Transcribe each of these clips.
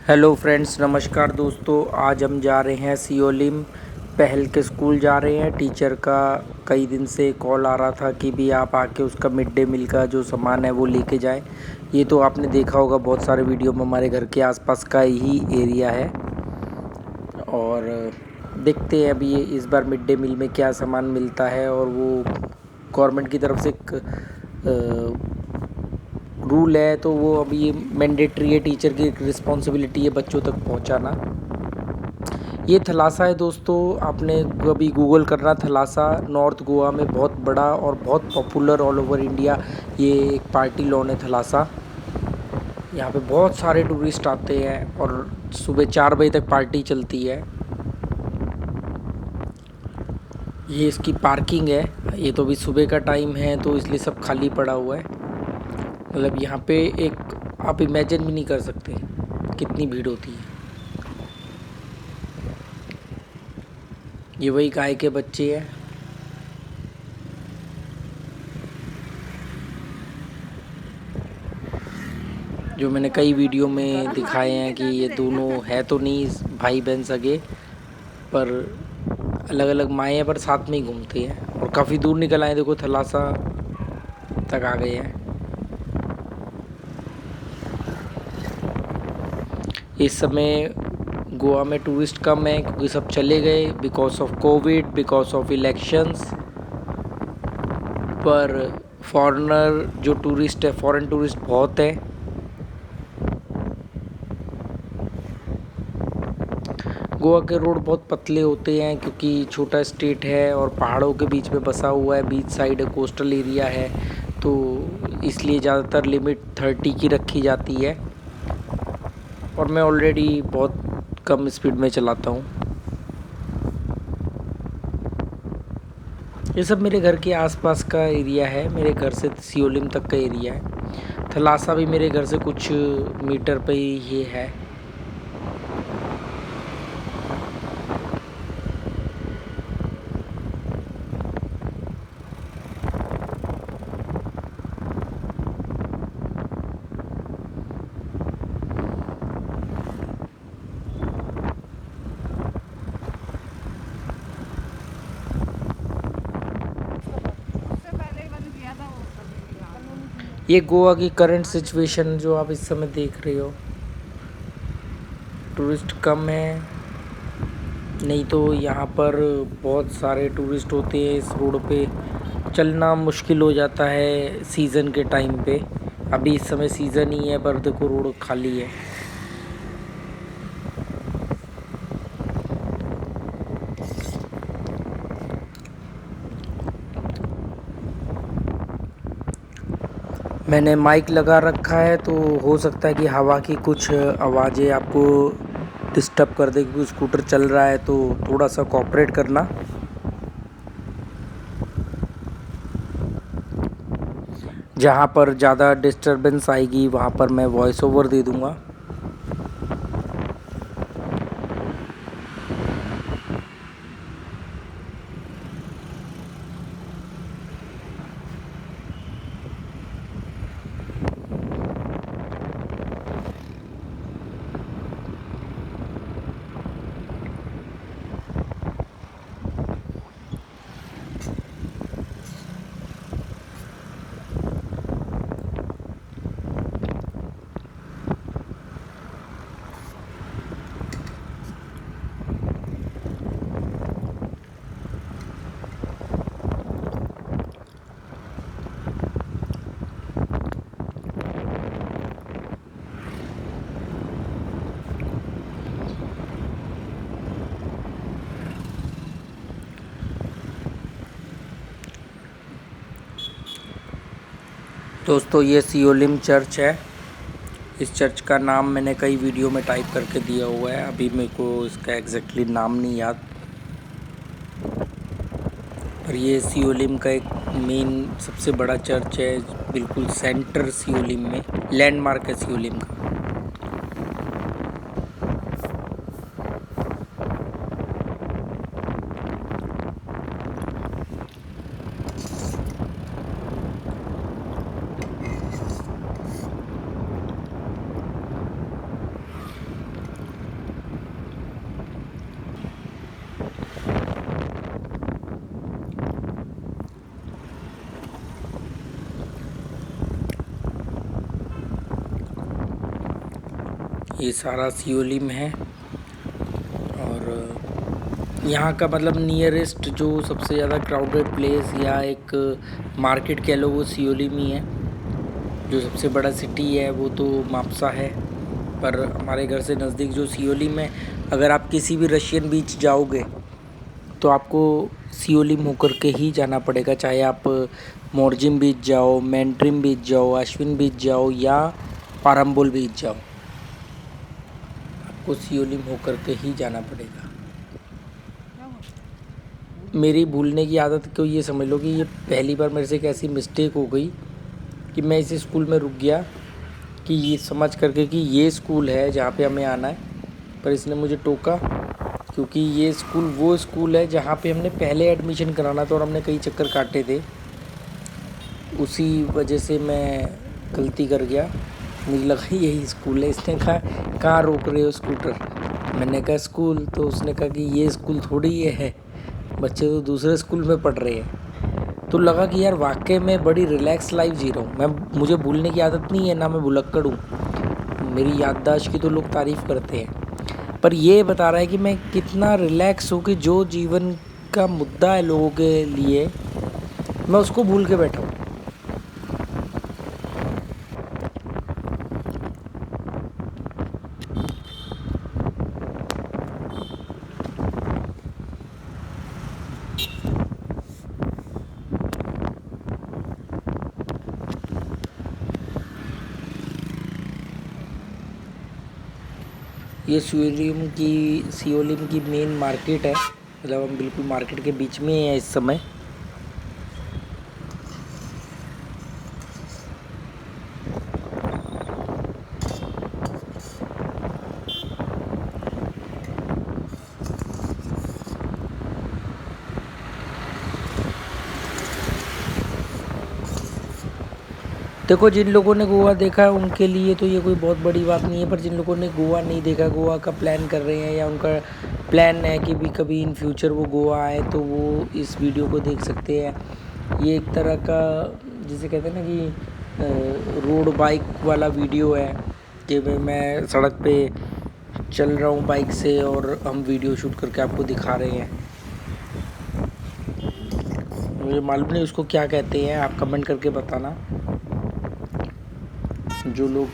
Hello friends, नमस्कार दोस्तों। आज हम जा रहे हैं सियोलिम पहल के स्कूल जा रहे हैं। टीचर का कई दिन से कॉल आ रहा था कि भी आप आके उसका मिड डे मील का जो सामान है वो लेके जाएं। ये तो आपने देखा होगा बहुत सारे वीडियो में, हमारे घर के आसपास का ही एरिया है। और देखते हैं अभी ये इस बार मिड डे मील में क्या सामान मिलता है। और वो गवर्नमेंट की तरफ से एक रूल है, तो वो अभी ये मैंडेटरी है, टीचर की रिस्पॉन्सिबिलिटी है बच्चों तक पहुंचाना। ये थलासा है दोस्तों, आपने कभी गूगल करना थलासा, नॉर्थ गोवा में बहुत बड़ा और बहुत पॉपुलर ऑल ओवर इंडिया ये एक पार्टी लॉन है थलासा। यहाँ पे बहुत सारे टूरिस्ट आते हैं और सुबह 4 बजे तक पार्टी चलती है। ये इसकी पार्किंग है। ये तो अभी सुबह का टाइम है तो इसलिए सब खाली पड़ा हुआ है। मतलब यहाँ पे एक आप इमेजिन भी नहीं कर सकते कितनी भीड़ होती है। ये वही गाय के बच्चे हैं। जो मैंने कई वीडियो में दिखाए हैं कि ये दोनों है तो नहीं भाई बहन सगे, पर अलग अलग माएँ हैं, पर साथ में ही घूमते हैं। और काफ़ी दूर निकल आए, देखो थलासा तक आ गए हैं। इस समय गोवा में टूरिस्ट कम है क्योंकि सब चले गए because of Covid, because of elections. पर फॉरेनर जो टूरिस्ट है, फॉरेन टूरिस्ट बहुत है। गोवा के रोड बहुत पतले होते हैं क्योंकि छोटा स्टेट है और पहाड़ों के बीच में बसा हुआ है, बीच साइड है, कोस्टल एरिया है, तो इसलिए ज़्यादातर लिमिट 30 की रखी जाती है। और मैं ऑलरेडी बहुत कम स्पीड में चलाता हूँ। ये सब मेरे घर के आसपास का एरिया है, मेरे घर से सियोलिम तक का एरिया है। थलासा भी मेरे घर से कुछ मीटर पे ही ये है। ये गोवा की करंट सिचुएशन जो आप इस समय देख रहे हो, टूरिस्ट कम है। नहीं तो यहाँ पर बहुत सारे टूरिस्ट होते हैं। इस रोड पे चलना मुश्किल हो जाता है सीज़न के टाइम पे। अभी इस समय सीज़न ही है पर देखो रोड खाली है। मैंने माइक लगा रखा है तो हो सकता है कि हवा की कुछ आवाज़ें आपको डिस्टर्ब कर दे क्योंकि स्कूटर चल रहा है, तो थोड़ा सा कोऑपरेट करना। जहाँ पर ज़्यादा डिस्टरबेंस आएगी वहाँ पर मैं वॉइस ओवर दे दूँगा। दोस्तों ये सियोलिम चर्च है। इस चर्च का नाम मैंने कई वीडियो में टाइप करके दिया हुआ है, अभी मेरे को इसका एग्जैक्टली नाम नहीं याद। पर ये सियोलिम का एक मेन सबसे बड़ा चर्च है, बिल्कुल सेंटर सियोलिम में, लैंडमार्क है सियोलिम का। ये सारा सियोलिम है। और यहाँ का मतलब नियरेस्ट जो सबसे ज़्यादा क्राउडेड प्लेस या एक मार्केट कह लो वो सियोलिम ही है। जो सबसे बड़ा सिटी है वो तो माप्सा है, पर हमारे घर से नज़दीक जो सियोलिम है, अगर आप किसी भी रशियन बीच जाओगे तो आपको सियोलिम होकर के ही जाना पड़ेगा। चाहे आप मोरजिम बीच जाओ, मेंट्रिम बीच जाओ, अश्विन बीच जाओ या पारम्बोल बीच जाओ, आपको सियोलिम होकर के ही जाना पड़ेगा। मेरी भूलने की आदत को ये समझ लो कि ये पहली बार मेरे से एक ऐसी मिस्टेक हो गई कि मैं इस स्कूल में रुक गया कि ये समझ करके कि ये स्कूल है जहाँ पे हमें आना है, पर इसने मुझे टोका क्योंकि ये स्कूल वो स्कूल है जहाँ पे हमने पहले एडमिशन कराना था और हमने कई चक्कर काटे थे। उसी वजह से मैं गलती कर गया, मुझे लगा यही स्कूल है। इसने कहा कहाँ रोक रहे हो स्कूटर, मैंने कहा स्कूल, तो उसने कहा कि ये स्कूल थोड़ी ये है, बच्चे तो दूसरे स्कूल में पढ़ रहे हैं। तो लगा कि यार वाकई में बड़ी रिलैक्स लाइफ जी रहा हूँ मैं। मुझे भूलने की आदत नहीं है, ना मैं भुलक्कड़ हूँ, मेरी याददाश्त की तो लोग तारीफ़ करते हैं, पर ये बता रहा है कि मैं कितना रिलैक्स हूँ कि जो जीवन का मुद्दा है लोगों के लिए मैं उसको भूल के बैठा हूँ। ये सियोलिम की मेन मार्केट है, मतलब हम बिल्कुल मार्केट के बीच में हैं इस समय। देखो, जिन लोगों ने गोवा देखा है उनके लिए तो ये कोई बहुत बड़ी बात नहीं है, पर जिन लोगों ने गोवा नहीं देखा, गोवा का प्लान कर रहे हैं या उनका प्लान है कि भी कभी इन फ्यूचर वो गोवा आए, तो वो इस वीडियो को देख सकते हैं। ये एक तरह का जिसे कहते हैं ना कि रोड बाइक वाला वीडियो है कि मैं सड़क पे चल रहा हूँ बाइक से और हम वीडियो शूट करके आपको दिखा रहे हैं। मुझे मालूम नहीं उसको क्या कहते हैं, आप कमेंट करके बताना। जो लोग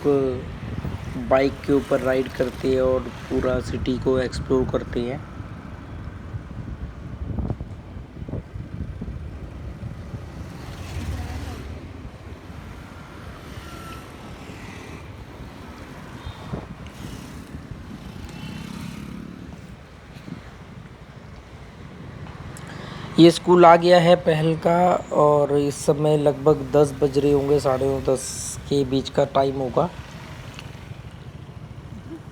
बाइक के ऊपर राइड करते हैं और पूरा सिटी को एक्सप्लोर करते हैं। ये स्कूल आ गया है पहल का और इस समय लगभग 10 बज रहे होंगे, 9:30 के बीच का टाइम होगा।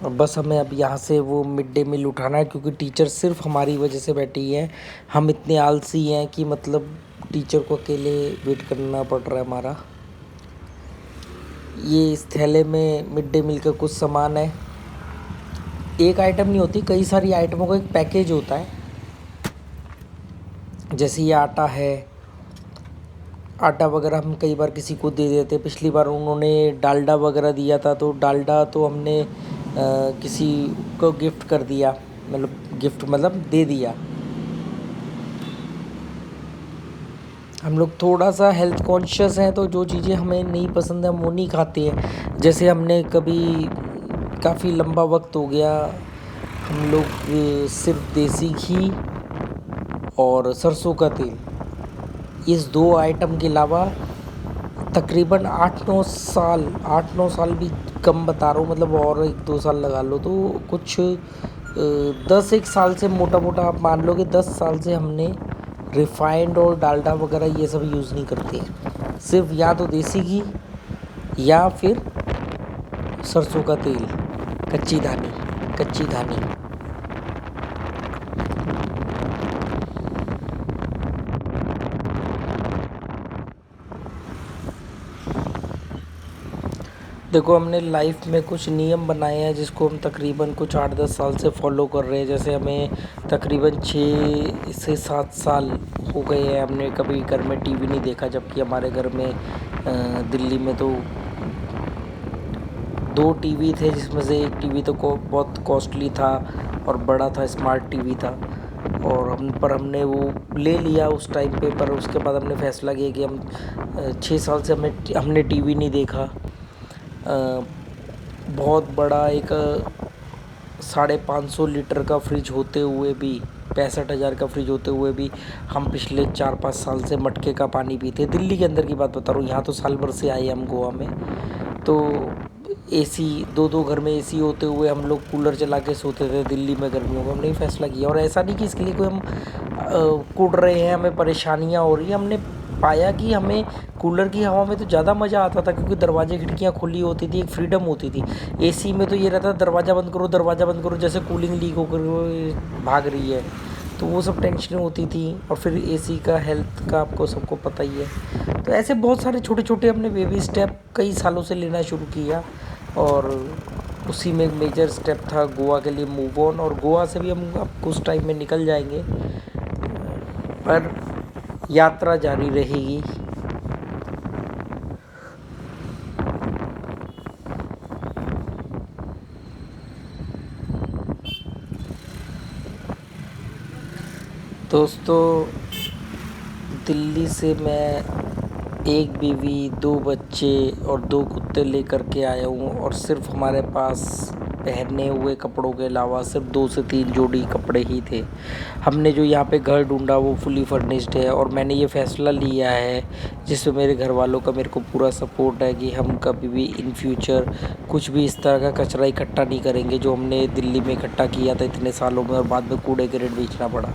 और बस हमें अब यहाँ से वो मिड डे मील उठाना है क्योंकि टीचर सिर्फ हमारी वजह से बैठी है। हम इतने आलसी हैं कि मतलब टीचर को अकेले वेट करना पड़ रहा है हमारा। ये इस थैले में मिड डे मील का कुछ सामान है। एक आइटम नहीं होती, कई सारी आइटमों का एक पैकेज होता है। जैसे ये आटा है, आटा वगैरह हम कई बार किसी को दे देते। पिछली बार उन्होंने डालडा वगैरह दिया था, तो डालडा तो हमने किसी को गिफ्ट कर दिया, मतलब गिफ्ट मतलब दे दिया। हम लोग थोड़ा सा हेल्थ कॉन्शियस हैं, तो जो चीज़ें हमें नहीं पसंद है हम वो नहीं खाते हैं। जैसे हमने कभी काफ़ी लंबा वक्त हो गया हम लोग सिर्फ देसी घी और सरसों का तेल, इस दो आइटम के अलावा तकरीबन 8-9 साल भी कम बता रहा हूँ, मतलब और 1-2 साल लगा लो तो कुछ 10-1 साल से मोटा मोटा आप मान लो कि 10 साल से हमने रिफाइंड और डालडा वगैरह ये सब यूज़ नहीं करते हैं। सिर्फ या तो देसी घी या फिर सरसों का तेल, कच्ची घानी। देखो, हमने लाइफ में कुछ नियम बनाए हैं जिसको हम तकरीबन कुछ 8-10 साल से फॉलो कर रहे हैं। जैसे हमें तकरीबन 6 से 7 साल हो गए हैं हमने कभी घर में टीवी नहीं देखा, जबकि हमारे घर में दिल्ली में तो 2 टीवी थे जिसमें से एक टीवी तो बहुत कॉस्टली था और बड़ा था, स्मार्ट टीवी था। और हमने वो ले लिया उस टाइम पे, पर उसके बाद हमने फैसला किया कि हम 6 साल से हमने टीवी नहीं देखा। बहुत बड़ा एक 550 लीटर का फ्रिज होते हुए भी, 65,000 का फ्रिज होते हुए भी हम पिछले 4-5 साल से मटके का पानी पीते। दिल्ली के अंदर की बात बता रहा हूँ, यहाँ तो साल भर से आए हम गोवा में। तो एसी, 2-2 घर में एसी होते हुए हम लोग कूलर चला के सोते थे दिल्ली में गर्मियों में। हमने फैसला किया, और ऐसा नहीं कि इसके लिए कोई हम कुढ़ रहे हैं, हमें परेशानियाँ हो रही हैं। हमने पाया कि हमें कूलर की हवा में तो ज़्यादा मज़ा आता था, क्योंकि दरवाजे खिड़कियाँ खुली होती थी, एक फ्रीडम होती थी। एसी में तो ये रहता था दरवाज़ा बंद करो, जैसे कूलिंग लीक होकर भाग रही है, तो वो सब टेंशनें होती थी। और फिर एसी का हेल्थ का आपको सबको पता ही है। तो ऐसे बहुत सारे छोटे छोटे हमने बेबी स्टेप कई सालों से लेना शुरू किया, और उसी में एक मेजर स्टेप था गोवा के लिए मूव ऑन। और गोवा से भी हम अब कुछ टाइम में निकल जाएंगे, पर यात्रा जारी रहेगी। दोस्तों, दिल्ली से मैं एक बीवी, 2 बच्चे और 2 कुत्ते लेकर के आया हूँ, और सिर्फ हमारे पास पहने हुए कपड़ों के अलावा सिर्फ 2 से 3 जोड़ी कपड़े ही थे। हमने जो यहाँ पे घर ढूंढा वो फुली फर्निश्ड है, और मैंने ये फ़ैसला लिया है जिसमें मेरे घर वालों का मेरे को पूरा सपोर्ट है कि हम कभी भी इन फ्यूचर कुछ भी इस तरह का कचरा इकट्ठा नहीं करेंगे जो हमने दिल्ली में इकट्ठा किया था इतने सालों में, और बाद में कूड़े के रेट बेचना पड़ा।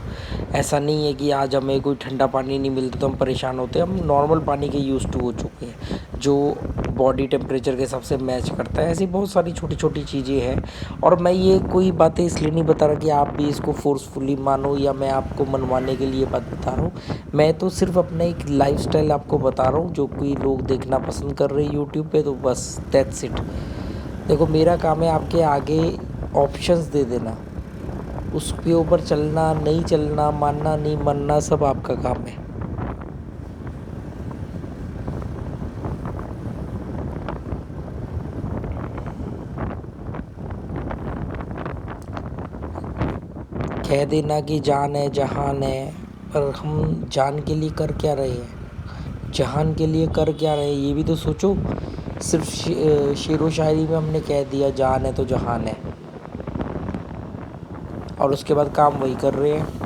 ऐसा नहीं है कि आज हमें कोई ठंडा पानी नहीं मिलता तो हम परेशान होते हैं। हम नॉर्मल पानी के यूज़ टू हो चुके हैं, जो बॉडी टेम्परेचर के हिसाब से मैच करता है। ऐसी बहुत सारी छोटी छोटी चीज़ें हैं, और मैं ये कोई बातें इसलिए नहीं बता रहा कि आप भी इसको फोर्सफुली मानो, या मैं आपको मनवाने के लिए बात बता रहा हूँ। मैं तो सिर्फ अपना एक लाइफस्टाइल आपको बता रहा हूँ जो कोई लोग देखना पसंद कर रहे हैं यूट्यूब पे, तो बस दैट्स इट। देखो, मेरा काम है आपके आगे ऑप्शंस दे देना, उसके ऊपर चलना नहीं चलना, मानना नहीं मानना, सब आपका काम है। कह देना कि जान है जहान है, पर हम जान के लिए कर क्या रहे हैं, जहान के लिए कर क्या रहे हैं, ये भी तो सोचो। सिर्फ शेरो शायरी में हमने कह दिया जान है तो जहान है, और उसके बाद काम वही कर रहे हैं।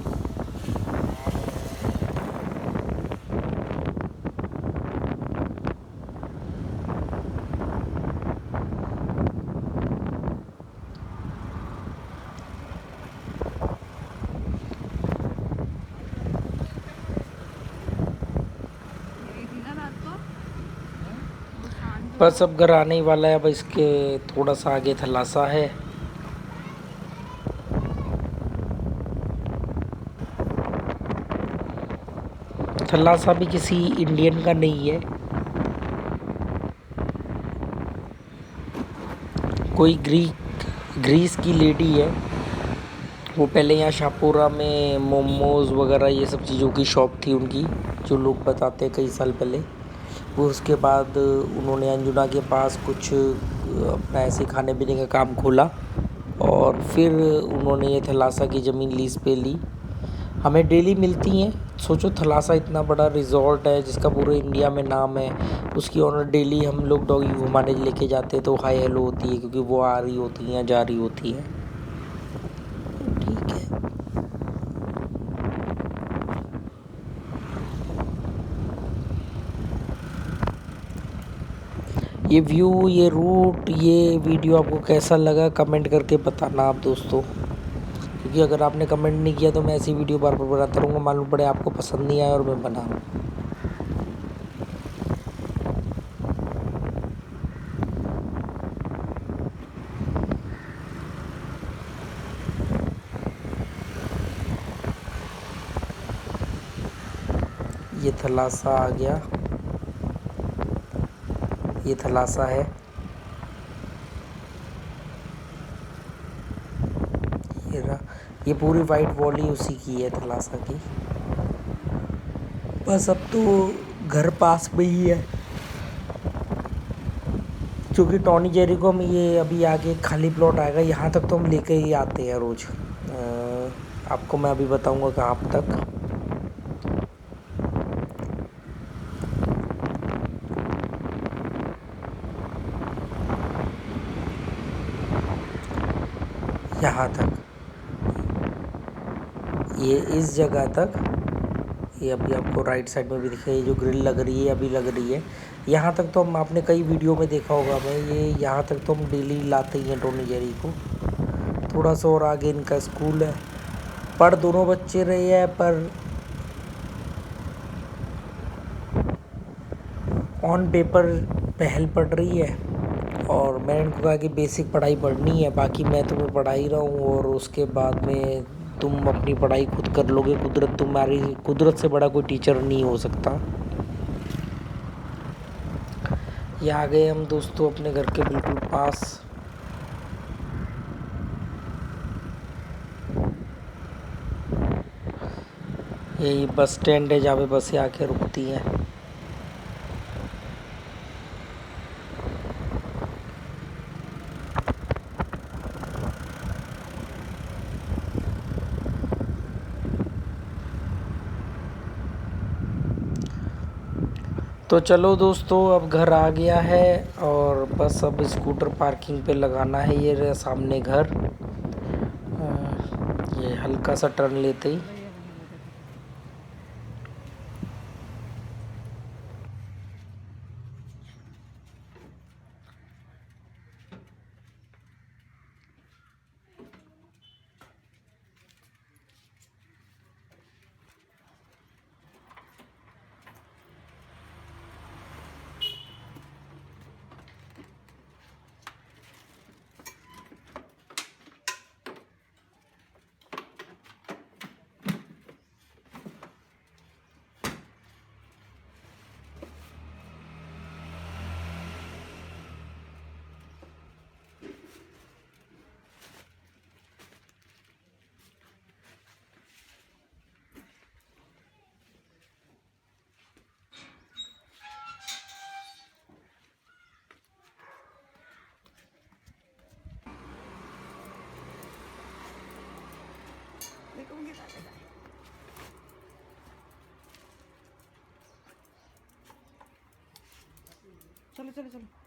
बस अब घर आने ही वाला है, अब इसके थोड़ा सा आगे थलासा है। थलासा भी किसी इंडियन का नहीं है, कोई ग्रीस की लेडी है। वो पहले यहाँ शाहपुरा में मोमोज़ वगैरह ये सब चीज़ों की शॉप थी उनकी, जो लोग बताते हैं कई साल पहले। वो उसके बाद उन्होंने अंजुना के पास कुछ अपना ऐसे खाने पीने का काम खोला, और फिर उन्होंने ये थलासा की ज़मीन लीज़ पे ली। हमें डेली मिलती हैं। सोचो, थलासा इतना बड़ा रिजॉर्ट है जिसका पूरे इंडिया में नाम है, उसकी ऑनर डेली हम लोग डॉगी घुमाने लेके जाते हैं तो हाई हेलो होती है, क्योंकि वो आ रही होती हैं, जा रही होती हैं। ठीक है। ये व्यू, ये रूट, ये वीडियो आपको कैसा लगा कमेंट करके बताना आप दोस्तों, क्योंकि अगर आपने कमेंट नहीं किया तो मैं ऐसी वीडियो बार बार बनाता रहूँगा, मालूम पड़े आपको पसंद नहीं आया और मैं बना रहा हूँ। ये थलासा आ गया, ये थलासा है। ये रहा, ये पूरी वाइट वॉल ही उसी की है, थलासा की। बस अब तो घर पास में ही है। क्योंकि टॉनी जेरी को हम ये अभी आगे खाली प्लॉट आएगा, यहाँ तक तो हम लेके ही आते हैं रोज़। आपको मैं अभी बताऊंगा कहाँ तक। यहाँ तक, ये इस जगह तक, ये अभी आपको राइट साइड में भी दिखे, ये जो ग्रिल लग रही है अभी लग रही है, यहाँ तक तो हम, आपने कई वीडियो में देखा होगा मैं, ये यहाँ तक तो हम डेली लाते ही हैं टॉनी जेरी को। थोड़ा सा और आगे इनका स्कूल है, पढ़ दोनों बच्चे रहे हैं, पर ऑन पेपर पहल पढ़ रही है। और मैंने इनको कहा कि बेसिक पढ़ाई पढ़नी है, बाकी मैं तुम्हें पढ़ा ही रहा हूँ, और उसके बाद में तुम अपनी पढ़ाई खुद कर लोगे। कुदरत, तुम्हारी कुदरत से बड़ा कोई टीचर नहीं हो सकता। ये आ गए हम दोस्तों अपने घर के बिल्कुल पास। यही बस स्टैंड है जहाँ पे बसें आके रुकती हैं। तो चलो दोस्तों, अब घर आ गया है और बस अब स्कूटर पार्किंग पे लगाना है। ये रहा सामने घर। ये हल्का सा टर्न लेते ही चलो चलो चलो।